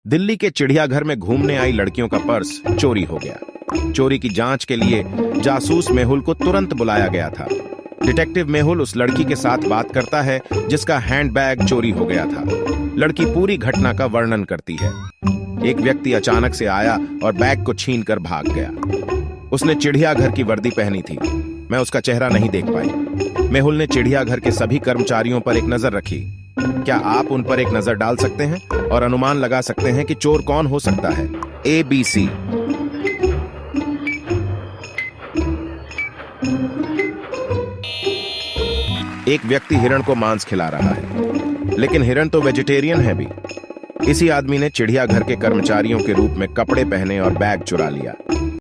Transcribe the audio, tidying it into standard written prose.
दिल्ली के चिड़ियाघर में घूमने आई लड़कियों का पर्स चोरी हो गया। चोरी की जांच के लिए जासूस मेहुल को तुरंत बुलाया गया था। डिटेक्टिव मेहुल उस लड़की के साथ बात करता है जिसका हैंडबैग चोरी हो गया था। लड़की पूरी घटना का वर्णन करती है। एक व्यक्ति अचानक से आया और बैग को छीनकर भाग गया। उसने चिड़ियाघर की वर्दी पहनी थी। मैं उसका चेहरा नहीं देख पाई। मेहुल ने चिड़ियाघर के सभी कर्मचारियों पर एक नजर रखी। क्या आप उन पर एक नजर डाल सकते हैं और अनुमान लगा सकते हैं कि चोर कौन हो सकता है? ABC। एक व्यक्ति हिरण को मांस खिला रहा है, लेकिन हिरण तो वेजिटेरियन है भी। इसी आदमी ने चिड़ियाघर के कर्मचारियों के रूप में कपड़े पहने और बैग चुरा लिया।